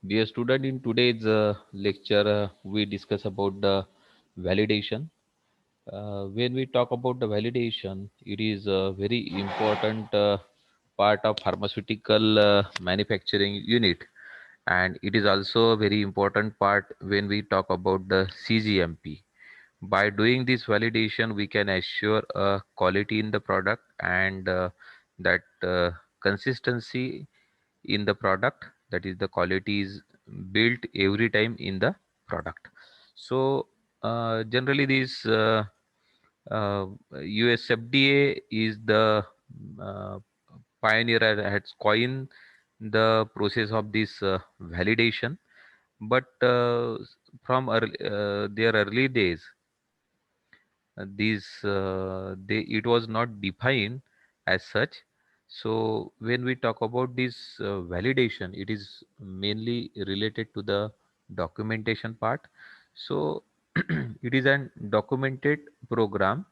Dear student, in today's lecture, we discuss about the validation. When we talk about the validation, it is a very important part of pharmaceutical manufacturing unit, and it is also a very important part when we talk about the CGMP. By doing this validation, we can assure quality in the product and that consistency in the product, that is the quality is built every time in the product. So generally this USFDA is the uh, pioneer and has coined the process of this validation. But their early days, these they it was not defined as such. So when we talk about this validation, it is mainly related to the documentation part. So it is an documented program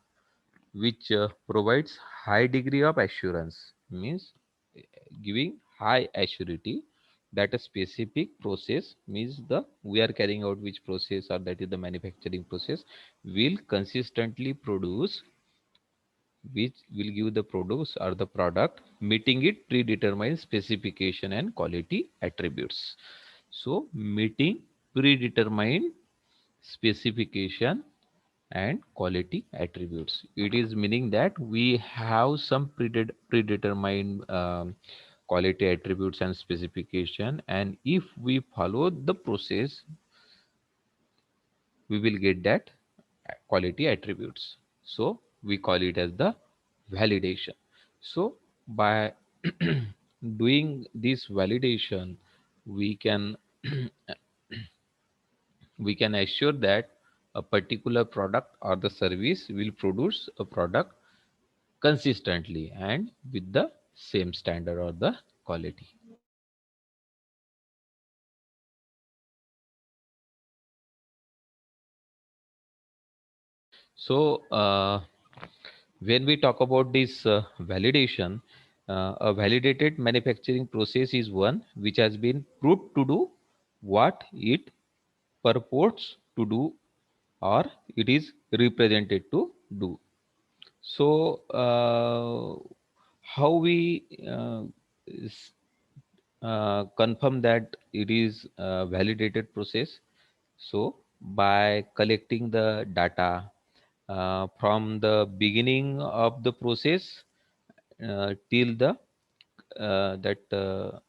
which provides high degree of assurance, means uh, giving high assurity that a specific process, means the we are carrying out which process, or that is the manufacturing process, will consistently produce, which will give the produce or the product meeting it predetermined specification and quality attributes. So meeting predetermined specification and quality attributes, it is meaning that we have some predetermined quality attributes and specification, and if we follow the process, we will get that quality attributes. So we call it as the validation. So by doing this validation, we can we can assure that a particular product or the service will produce a product consistently and with the same standard or the quality. So when we talk about this validation, a validated manufacturing process is one which has been proved to do what it purports to do, or it is represented to do. So how we s- confirm that it is a validated process? So by collecting the data from the beginning of the process till the that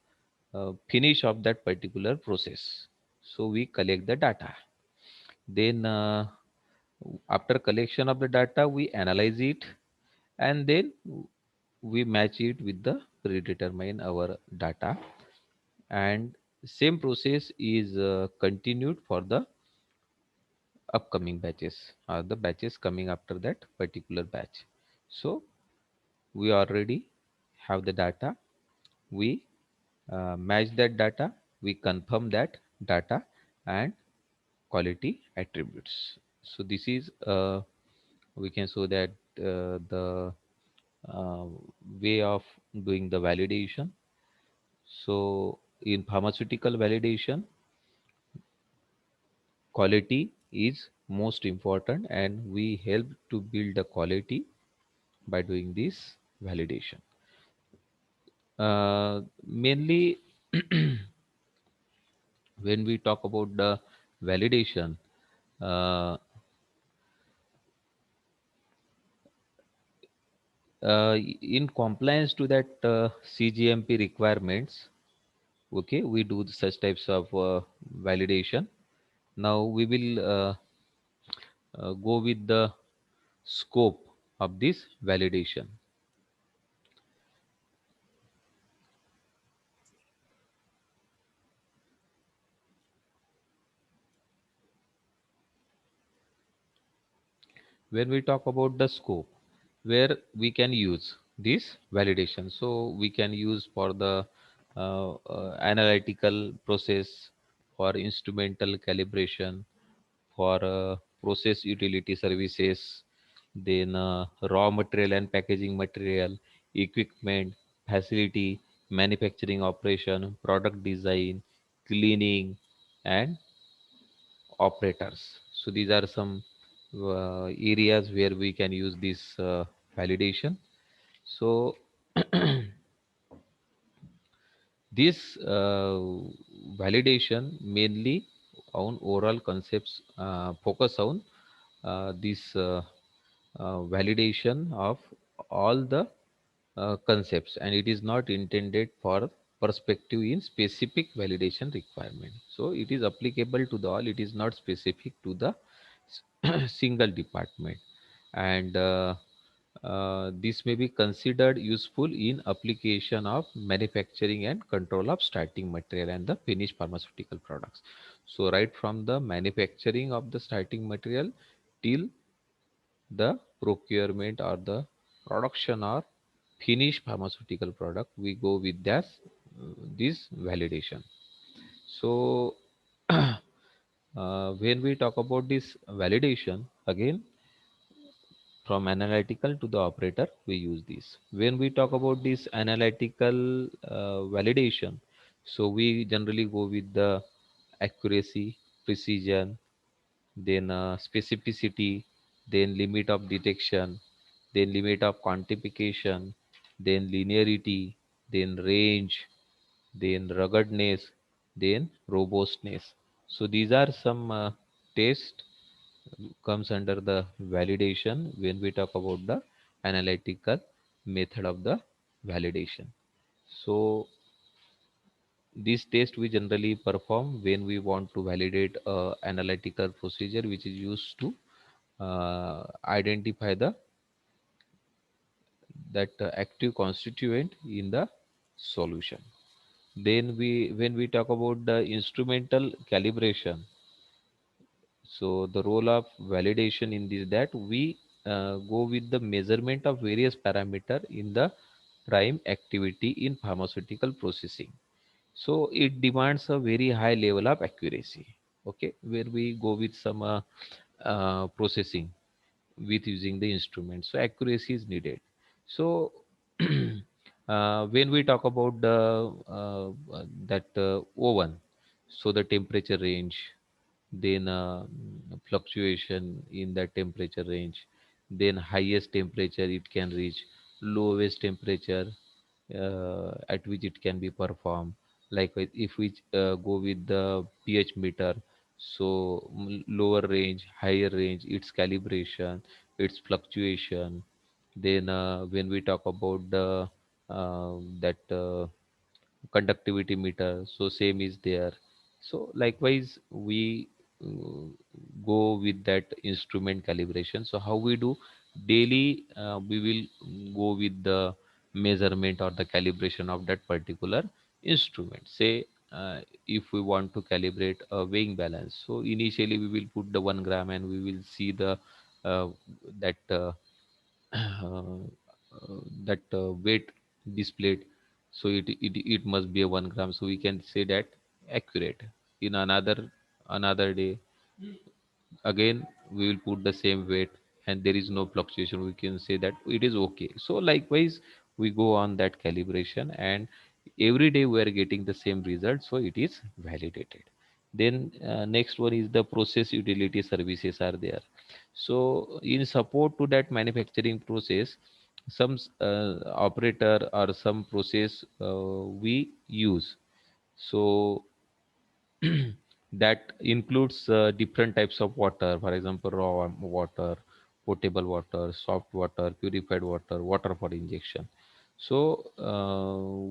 finish of that particular process. So we collect the data. Then after collection of the data, we analyze it, and then we match it with the predetermine our data, and same process is continued for the upcoming batches, or the batches coming after that particular batch. So we already have the data, we match that data, we confirm that data and quality attributes. So this is we can show that the uh, way of doing the validation. So in pharmaceutical validation, quality is most important, and we help to build the quality by doing this validation. Mainly when we talk about the validation, uh, in compliance to that CGMP requirements, okay, we do such types of validation. Now we will go with the scope of this validation. When we talk about the scope, where we can use this validation, so we can use for the analytical process, for instrumental calibration, for process utility services, then raw material and packaging material, equipment, facility, manufacturing operation, product design, cleaning, and operators. So these are some areas where we can use this validation. So this validation mainly on oral concepts focus on this validation of all the concepts, and it is not intended for perspective in specific validation requirement. So it is applicable to the all, it is not specific to the single department. And this may be considered useful in application of manufacturing and control of starting material and the finished pharmaceutical products. So right from the manufacturing of the starting material till the procurement or the production or finished pharmaceutical product, we go with this validation. So when we talk about this validation, again, from analytical to the operator, we use this. When we talk about this analytical validation, so we generally go with the accuracy, precision, then specificity, then limit of detection, then limit of quantification, then linearity, then range, then ruggedness, then robustness. So these are some tests comes under the validation when we talk about the analytical method of the validation. So this test we generally perform when we want to validate a analytical procedure which is used to identify the that active constituent in the solution. Then we when we talk about the instrumental calibration, so the role of validation in this that we go with the measurement of various parameter in the prime activity in pharmaceutical processing. So it demands a very high level of accuracy. Okay, where we go with some processing with using the instrument. So accuracy is needed. So when we talk about the that oven, so the temperature range, then fluctuation in the temperature range, then highest temperature it can reach, lowest temperature at which it can be performed. Like if we go with the pH meter, so lower range, higher range, its calibration, its fluctuation. Then when we talk about the that conductivity meter, so same is there. So likewise we uh, go with that instrument calibration. So how we do daily, we will go with the measurement or the calibration of that particular instrument. Say if we want to calibrate a weighing balance, so initially we will put the 1 gram and we will see the uh, that that weight displayed. So it must be a 1 gram, so we can say that accurate. In another day again we will put the same weight and there is no fluctuation, we can say that it is okay. So likewise we go on that calibration, and every day we are getting the same result, so it is validated. Then next one is the process utility services are there. So in support to that manufacturing process, some operator or some process we use. So that includes different types of water, for example raw water, potable water, soft water, purified water, water for injection. So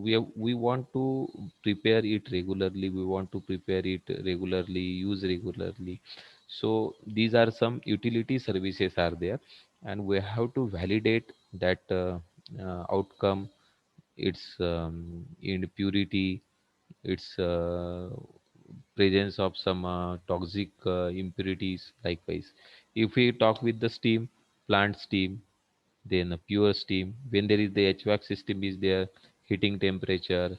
we want to prepare it regularly, we want to prepare it regularly, use regularly. So these are some utility services are there, and we have to validate that outcome, its in purity, its presence of some toxic impurities. Likewise, if we talk with the steam, plant steam, then pure steam, when there is the HVAC system is there, heating temperature,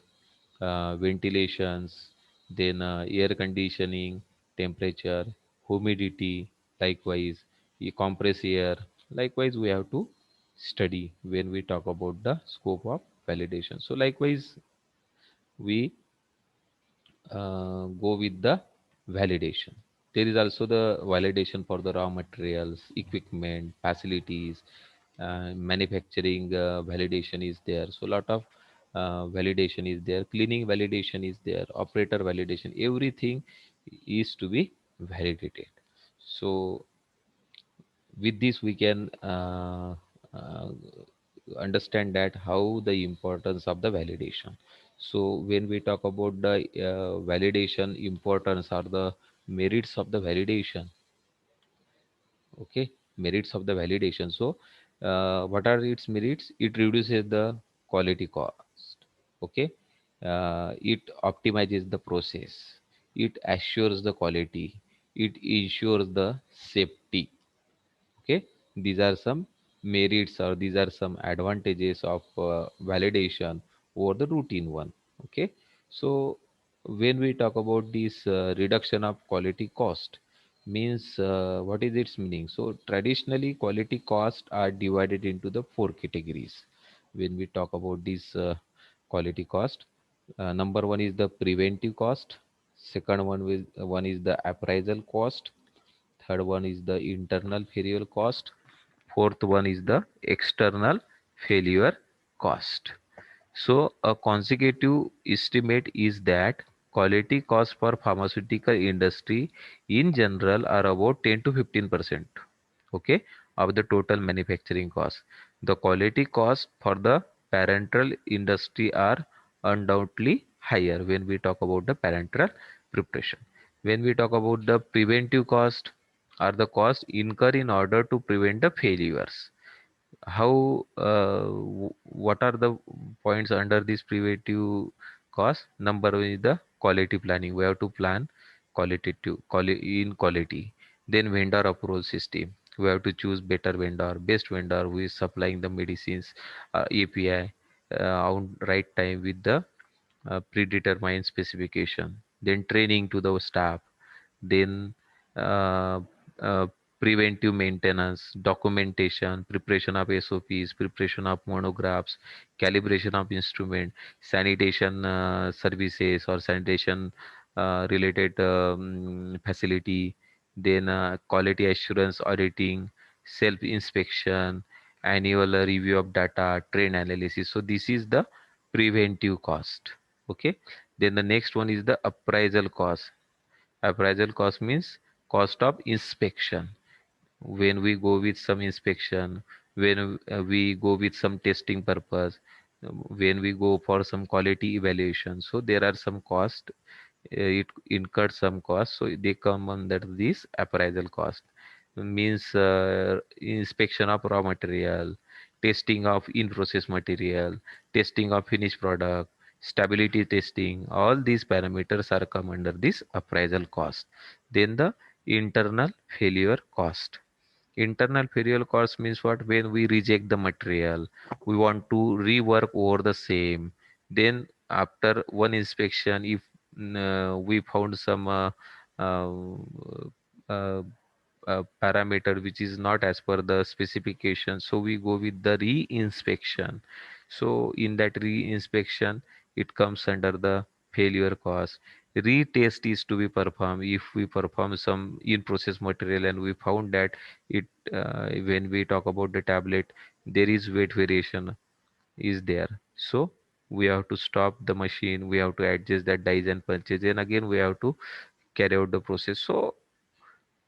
ventilations, then air conditioning, temperature, humidity, likewise, compress air. Likewise, we have to study when we talk about the scope of validation. So likewise, we go with the validation. There is also the validation for the raw materials, equipment, facilities, manufacturing validation is there. So a lot of validation is there. Cleaning validation is there. Operator validation. Everything is to be validated. So with this we can uh, understand that how the importance of the validation. So when we talk about the validation importance or the merits of the validation, okay, merits of the validation. So what are its merits? It reduces the quality cost, okay, it optimizes the process, it assures the quality, it ensures the safety. Okay, these are some merits or these are some advantages of validation over the routine one. Okay, so when we talk about this reduction of quality cost, means what is its meaning? So traditionally quality cost are divided into the four categories. When we talk about this quality cost, number one is the preventive cost, second one is the appraisal cost, third one is the internal failure cost, fourth one is the external failure cost. So a consecutive estimate is that quality costs for pharmaceutical industry in general are about 10 to 15%, okay, of the total manufacturing cost. The quality costs for the parenteral industry are undoubtedly higher when we talk about the parenteral preparation. When we talk about the preventive cost, are the costs incurred in order to prevent the failures. How what are the points under this preventive cost? Number one is the quality planning. We have to plan in quality. Then vendor approval system, we have to choose better vendor, best vendor who is supplying the medicines, API on right time with the predetermined specification. Then training to the staff, then uh, uh, preventive maintenance, documentation, preparation of SOPs, preparation of monographs, calibration of instrument, sanitation services or sanitation related facility, then quality assurance auditing, self inspection, annual review of data, trend analysis. So this is the preventive cost. Okay, then the next one is the appraisal cost. Appraisal cost means cost of inspection. When we go with some inspection, when we go with some testing purpose, when we go for some quality evaluation, so there are some cost, it incurred some cost, so they come under this appraisal cost. Means inspection of raw material, testing of in process material, testing of finished product, stability testing, all these parameters are come under this appraisal cost. Then the internal failure cost. Internal failure cost means what? When we reject the material, we want to rework over the same. Then after one inspection, if we found some uh, uh, parameter which is not as per the specification, so we go with the re-inspection. So in that re-inspection, it comes under the failure cause. Retest is to be performed if we perform some in process material and we found that it when we talk about the tablet, there is weight variation is there. So we have to stop the machine, we have to adjust that dies and punches, and again we have to carry out the process. So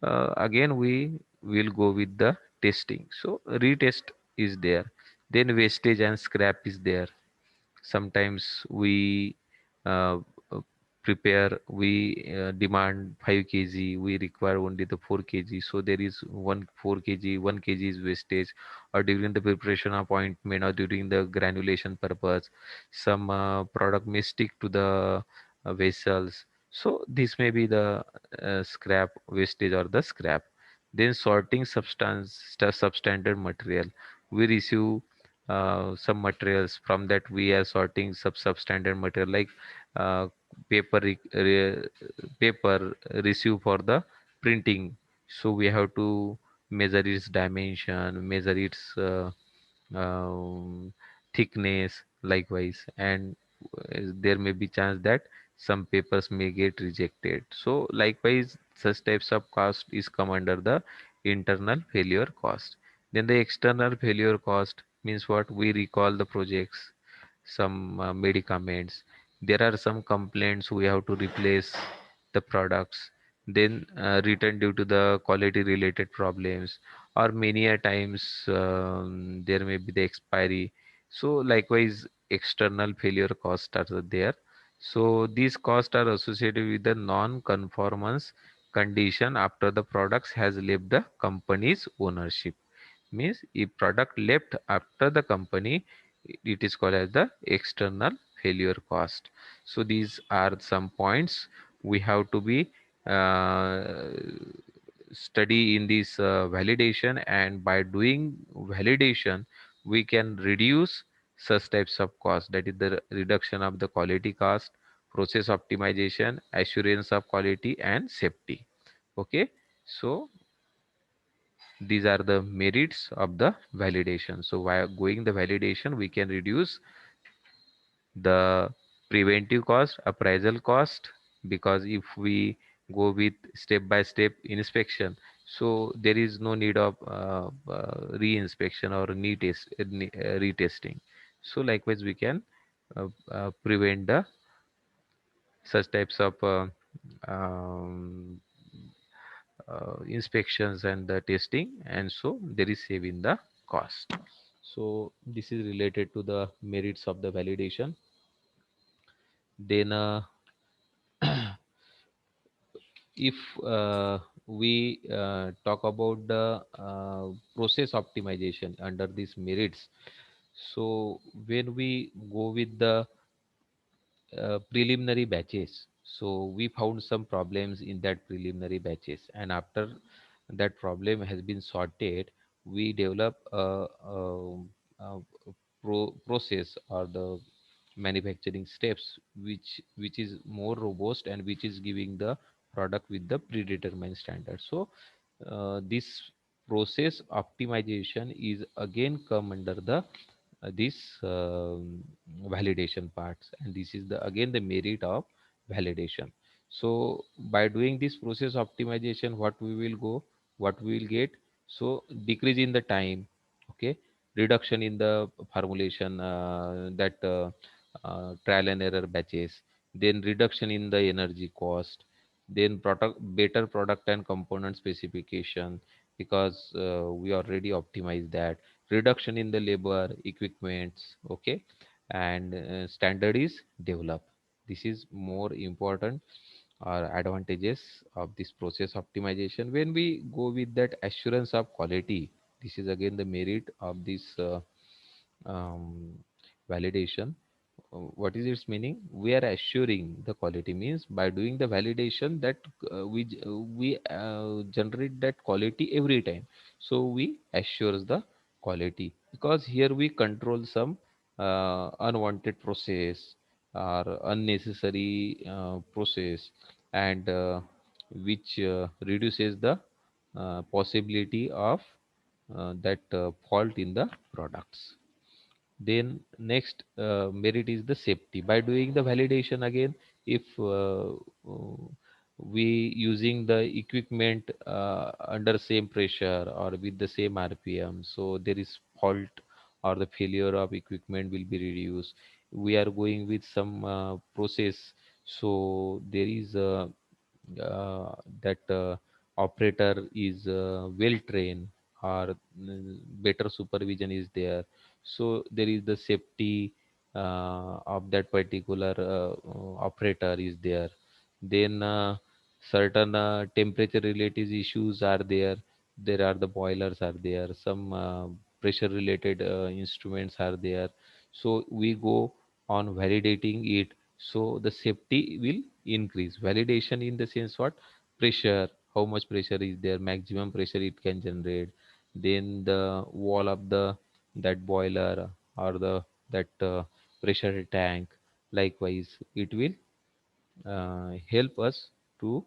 again we will go with the testing. So retest is there. Then wastage and scrap is there. Sometimes we uh, uh, prepare, we demand 5 kg, we require only the 4 kg, so there is 1 4 kg, 1 kg is wastage. Or during the preparation appointment or during the granulation purpose, some product may stick to the vessels, so this may be the scrap wastage or the scrap. Then sorting substandard material, we receive some materials, from that we are sorting substandard material like uh, paper paper received for the printing. So we have to measure its dimension, measure its um, thickness likewise, and there may be chance that some papers may get rejected. So likewise, such types of cost is come under the internal failure cost. Then the external failure cost means what? We recall the projects, some medicaments. There are some complaints, we have to replace the products, then return due to the quality related problems, or many a times there may be the expiry. So likewise, external failure costs are there. So these costs are associated with the non-conformance condition after the products has left the company's ownership. Means if product left after the company, it is called as the external failure cost. So these are some points we have to be uh, study in this validation, and by doing validation we can reduce such types of cost, that is the reduction of the quality cost, process optimization, assurance of quality and safety. Okay, so these are the merits of the validation. So while going the validation, we can reduce the preventive cost, appraisal cost, because if we go with step by step inspection, so there is no need of re-inspection or retesting. So likewise, we can prevent the such types of um, inspections and the testing, and so there is saving the cost. So this is related to the merits of the validation. Then if we talk about the process optimization under these merits, so when we go with the preliminary batches, so we found some problems in that preliminary batches, and after that problem has been sorted, we develop a process or the manufacturing steps which is more robust and which is giving the product with the predetermined standard. So this process optimization is again come under the this validation parts, and this is the again the merit of validation. So by doing this process optimization, what we will go, what we will get, so decrease in the time, okay, reduction in the formulation, that trial and error batches, then reduction in the energy cost, then product better product and component specification, because we already optimized that, reduction in the labor equipments, okay, and standard is developed. This is more important or advantages of this process optimization. When we go with that assurance of quality, this is again the merit of this um, validation. What is its meaning? We are assuring the quality, means by doing the validation that we generate that quality every time. So we assures the quality, because here we control some unwanted process or unnecessary process, and which reduces the possibility of that fault in the products. Then next merit is the safety. By doing the validation again, if we using the equipment under same pressure or with the same rpm, so there is fault or the failure of equipment will be reduced. We are going with some process, so there is that operator is well trained, or better supervision is there, so there is the safety of that particular operator is there. Then certain temperature related issues are there. There are the boilers are there, some pressure related instruments are there. So we go on validating it, so the safety will increase. Validation in the sense what? Pressure, how much pressure is there, maximum pressure it can generate, then the wall of the that boiler or the that pressure tank. Likewise, it will help us to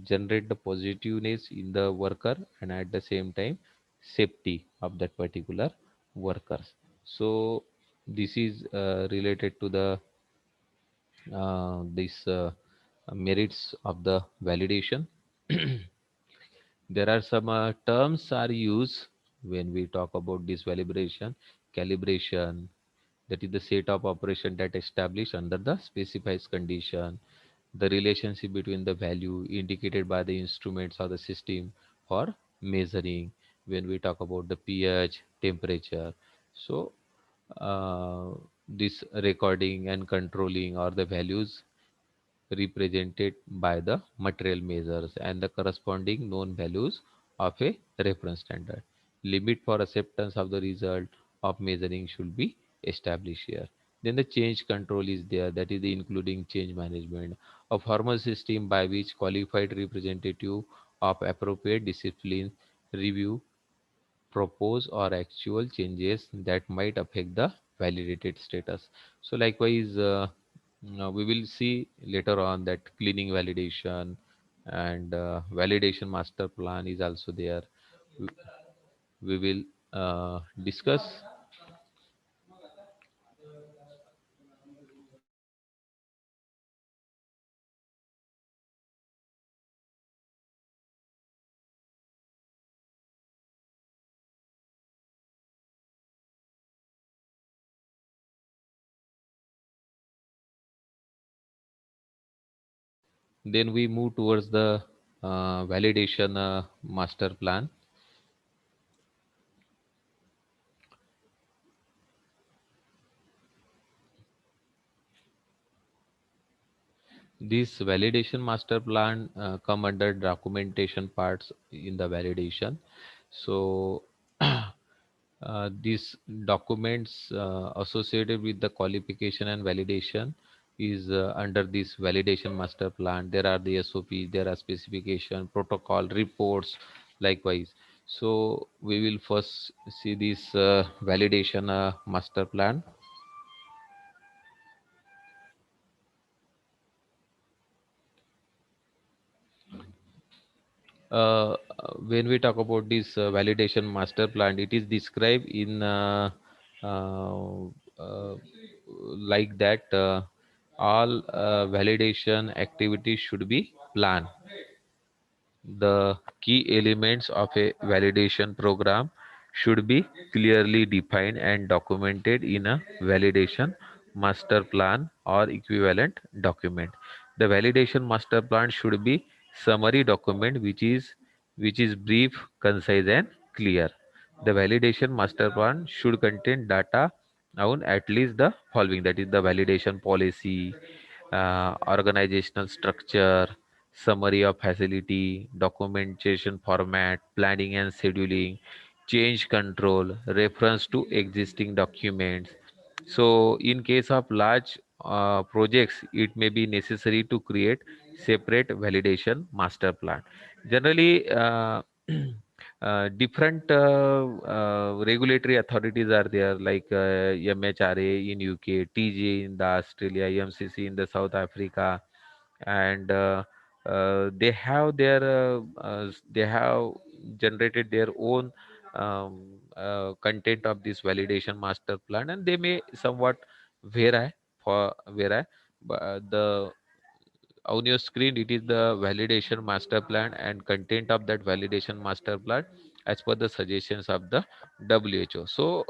generate the positiveness in the worker, and at the same time safety of that particular workers. So this is related to the these merits of the validation. There are some terms are used when we talk about this validation. Calibration, that is the set of operation that established under the specified condition. The relationship between the value indicated by the instruments or the system for measuring. When we talk about the pH, temperature, so uh, this recording and controlling or the values represented by the material measures and the corresponding known values of a reference standard. Limit for acceptance of the result of measuring should be established here. Then the change control is there, that is the including change management, a formal system by which qualified representative of appropriate discipline review propose or actual changes that might affect the validated status. So likewise, we will see later on that cleaning validation and validation master plan is also there. We we will discuss. Then we move towards the validation master plan. This validation master plan come under documentation parts in the validation. So these documents associated with the qualification and validation is under this validation master plan. There are the SOP, there are specification, protocol, reports, likewise. So we will first see this validation master plan. When we talk about this validation master plan, it is described in uh, uh, like that all validation activities should be planned. The key elements of a validation program should be clearly defined and documented in a validation master plan or equivalent document. The validation master plan should be summary document which is brief, concise and clear. The validation master plan should contain data on at least the following, that is the validation policy, organizational structure, summary of facility, documentation format, planning and scheduling, change control, reference to existing documents. So, in case of large projects, it may be necessary to create separate validation master plan. Generally, different regulatory authorities are there, like MHRA in UK, TJ in the Australia, MCC in the South Africa, and they have generated their own content of this validation master plan, and they may somewhat vary vary. But the on your screen it is the validation master plan and content of that validation master plan as per the suggestions of the WHO. So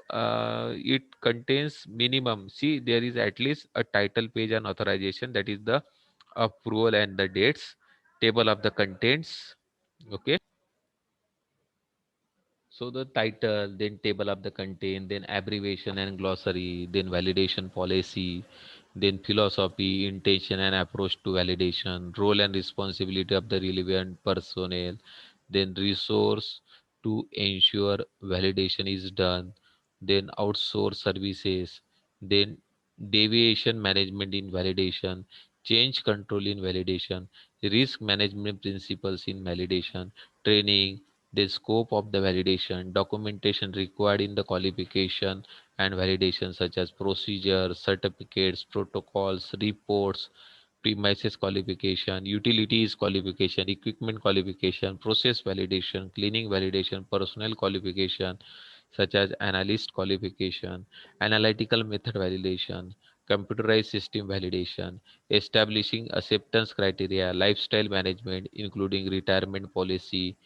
it contains minimum, see there is at least a title page and authorization, that is the approval and the dates, table of the contents. Okay, so the title, then table of the content, then abbreviation and glossary, then validation policy, then philosophy, intention and approach to validation, role and responsibility of the relevant personnel, then resource to ensure validation is done, then outsource services, then deviation management in validation, change control in validation, risk management principles in validation, training, the scope of the validation, documentation required in the qualification and validation, such as procedures, certificates, protocols, reports, premises qualification, utilities qualification, equipment qualification, process validation, cleaning validation, personnel qualification, such as analyst qualification, analytical method validation, computerized system validation, establishing acceptance criteria, lifestyle management, including retirement policy,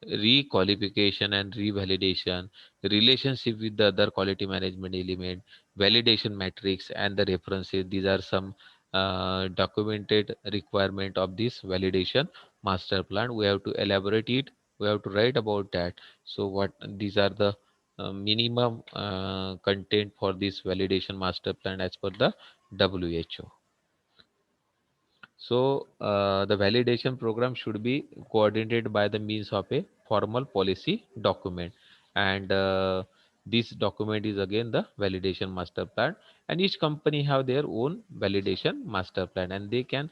re-qualification and revalidation, relationship with the other quality management element, validation matrix, and the references. These are some documented requirement of this validation master plan. We have to elaborate it. We have to write about that. So what these are the minimum content for this validation master plan as per the WHO. So the validation program should be coordinated by the means of a formal policy document, and this document is again the validation master plan. And each company have their own validation master plan, and they can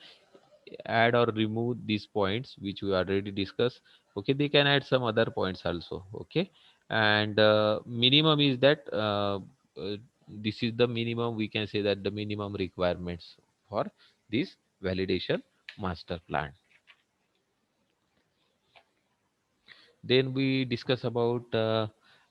add or remove these points which we already discussed. Okay, they can add some other points also. Okay, and minimum is that this is the minimum, we can say that the minimum requirements for this validation master plan. Then we discuss about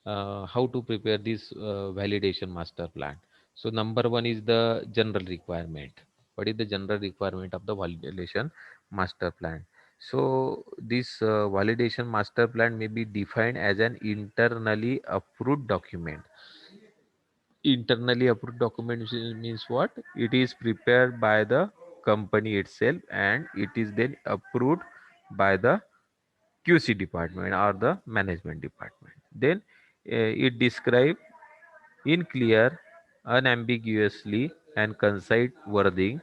how to prepare this validation master plan. So number one is the general requirement. What is the general requirement of the validation master plan? So this validation master plan may be defined as an internally approved document. Internally approved document means what? It is prepared by the company itself, and it is then approved by the QC department or the management department. Then it describe in clear, unambiguously, and concise wording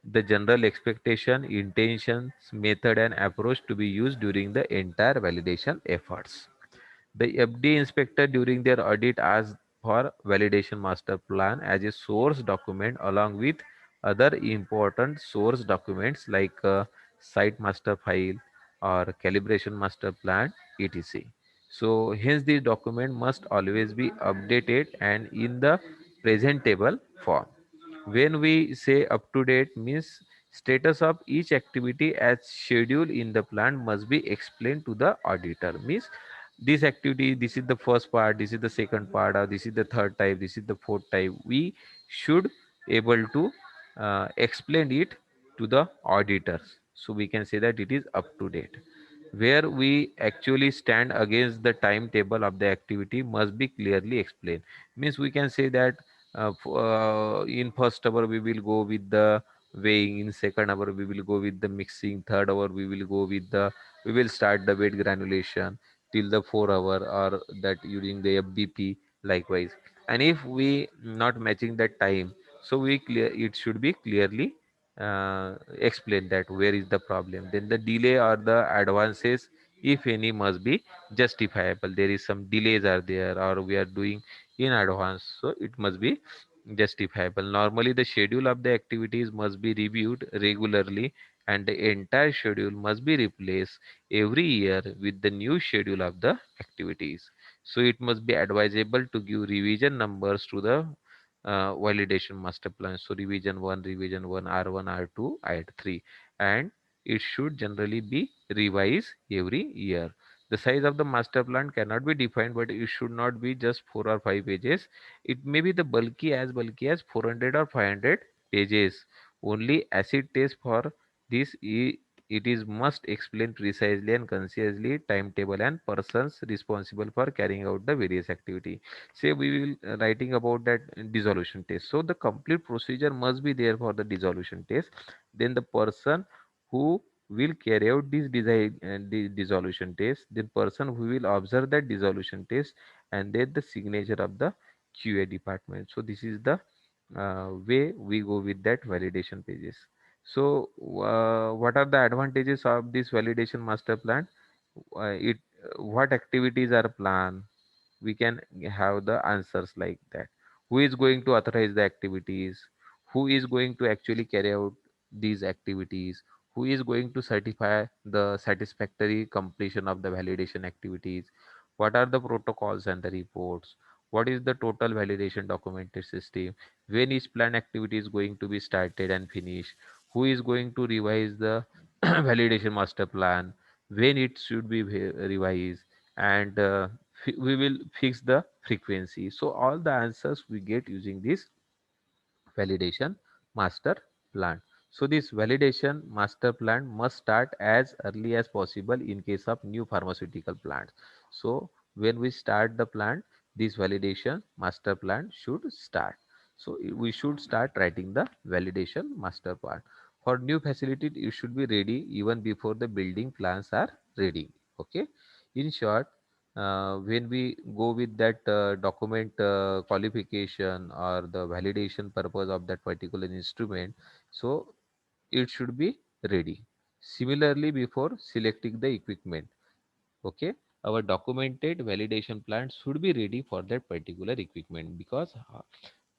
the general expectation, intentions, method, and approach to be used during the entire validation efforts. The FD inspector during their audit asked for validation master plan as a source document along with other important source documents like site master file or calibration master plan, etc. So hence this document must always be updated and in the presentable form. When we say up to date means status of each activity as scheduled in the plan must be explained to the auditor. Means this activity, this is the first part, this is the second part, or this is the third type, this is the fourth type. We should able to explain it to the auditors, so we can say that it is up to date. Where we actually stand against the timetable of the activity must be clearly explained. Means we can say that in first hour we will go with the weighing, in second hour we will go with the mixing, third hour we will go with the, we will start the weight granulation till the 4 hour, or that using the FBP likewise. And if we not matching that time, so we clear, it should be clearly explain that where is the problem. Then the delay or the advances, if any, must be justifiable. There is some delays are there or we are doing in advance, so it must be justifiable. Normally the schedule of the activities must be reviewed regularly, and the entire schedule must be replaced every year with the new schedule of the activities. So it must be advisable to give revision numbers to the validation master plan. So revision 1, R1, R2, R3, and it should generally be revised every year. The size of the master plan cannot be defined, but it should not be just 4 or 5 pages. It may be the bulky as 400 or 500 pages. Only acid test for this it is must explain precisely and concisely timetable and persons responsible for carrying out the various activity. Say we will writing about that dissolution test, so the complete procedure must be there for the dissolution test. Then the person who will carry out this design the dissolution test, the person who will observe that dissolution test, and then the signature of the QA department. So this is the way we go with that validation pages. So what are the advantages of this validation master plan? It what activities are planned, we can have the answers like that. Who is going to authorize the activities? Who is going to actually carry out these activities? Who is going to certify the satisfactory completion of the validation activities? What are the protocols and the reports? What is the total validation documented system? When each plan activity is going to be started and finished? Who is going to revise the validation master plan? When it should be revised? And we will fix the frequency. So all the answers we get using this validation master plan. So this validation master plan must start as early as possible in case of new pharmaceutical plants. So when we start the plant, this validation master plan should start. So we should start writing the validation master plan. For new facility, it should be ready even before the building plans are ready. Okay. In short, when we go with that document qualification or the validation purpose of that particular instrument, so it should be ready. Similarly, before selecting the equipment, okay, our documented validation plan should be ready for that particular equipment, because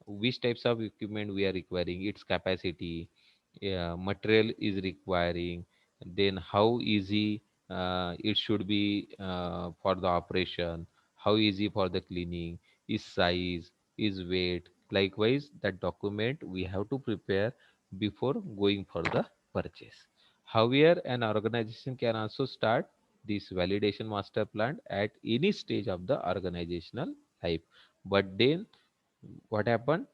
which types of equipment we are requiring, its capacity, material is requiring, then how easy it should be for the operation, how easy for the cleaning, is size, is weight. Likewise, that document we have to prepare before going for the purchase. However, an organization can also start this validation master plan at any stage of the organizational life, but then what happened,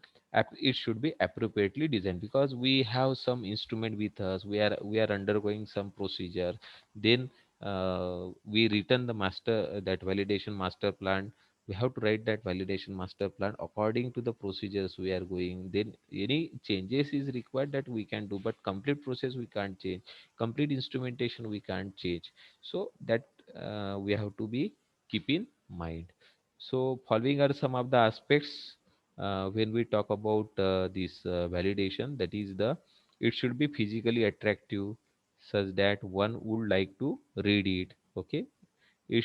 it should be appropriately designed, because we have some instrument with us, we are undergoing some procedure, then we return the master that validation master plan. We have to write that validation master plan according to the procedures we are going, then any changes is required that we can do, but complete process we can't change, complete instrumentation we can't change. So that we have to be keep in mind. So following are some of the aspects when we talk about this validation, that is the, it should be physically attractive such that one would like to read it. Okay, it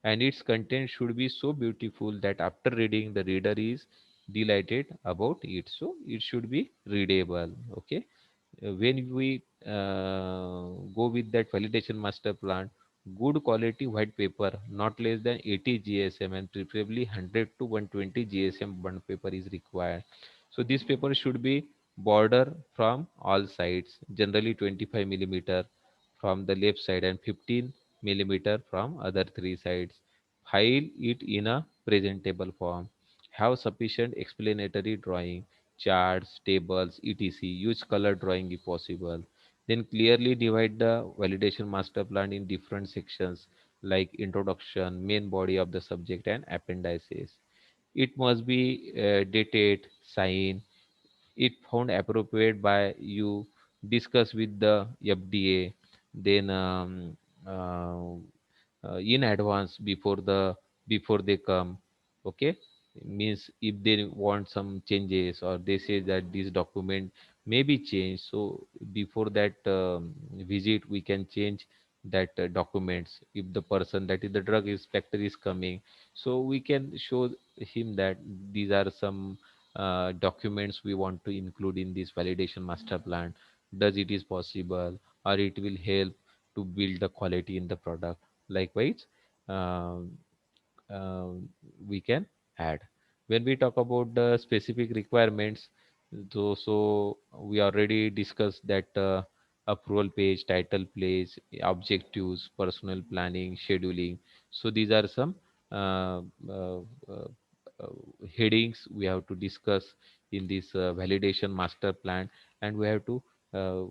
and its content should be so beautiful that after reading the reader is delighted about it, so it should be readable. Okay, when we go with that validation master plan, good quality white paper not less than 80 gsm and preferably 100 to 120 gsm bond paper is required. So this paper should be border from all sides, generally 25 millimeter from the left side and 15 millimeter from other three sides. File it in a presentable form. Have sufficient explanatory drawing, charts, tables, etc. Use color drawing if possible. Then clearly divide the validation master plan in different sections like introduction, main body of the subject, and appendices. It must be dated, signed, it found appropriate by you, discuss with the FDA, then uh, in advance before they come. Okay, means if they want some changes or they say that this document may be changed, so before that visit we can change that documents. If the person, that is the drug inspector, is coming, so we can show him that these are some documents we want to include in this validation master plan. Does it is possible, or it will help to build the quality in the product. Likewise, um, um, we can add. When we talk about the specific requirements, so we already discussed that approval page, title page, objectives, personal planning, scheduling. So these are some uh, uh, uh, uh, headings we have to discuss in this validation master plan, and we have to uh,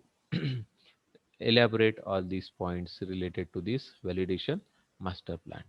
elaborate all these points related to this validation master plan.